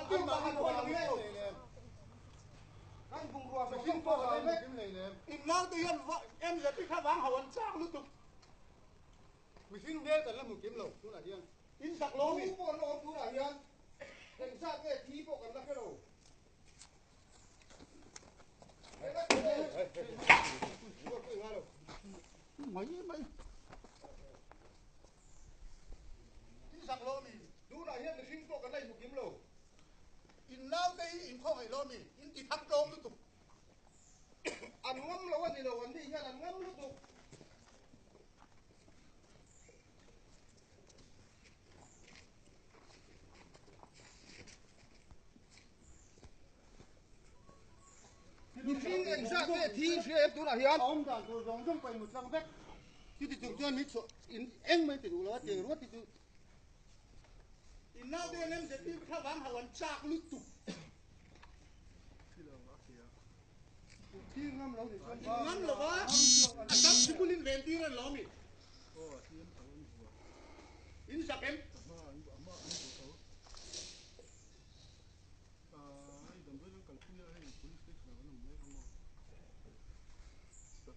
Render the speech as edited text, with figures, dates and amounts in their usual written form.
tiêu mà ăn coi là anh vùng rùa phải xin tôi là đấy in nào thì em giờ thích khá vắng hậu anh sang lúc tục mình xin nghe tận là một kiếm lẩu cũng là điên in sạc lô mình bộ lô cũng là điên cảnh sát cái thí bộ cần là cái đồ mấy in sạc lô mình đủ là hiện được xin bộ cần này một kiếm lẩu in nào thì in không phải lô mình in thì thắp lô lúc tục ăn ngâm lâu anh thì lâu anh đi nghe là ngâm lúc tục xin cảnh sát cái thí sẽ đủ là hiện ông đã tôi giống giống phải một trăm vết chứ thì chúng tôi biết in em mới thì đủ là tiền ruột thì in nào thì em sẽ đi khá vắng hậu anh chạc lúc tục ngâm lâu thì ngâm lâu quá chắc chỉ có linh về tí là lắm mình in sạc em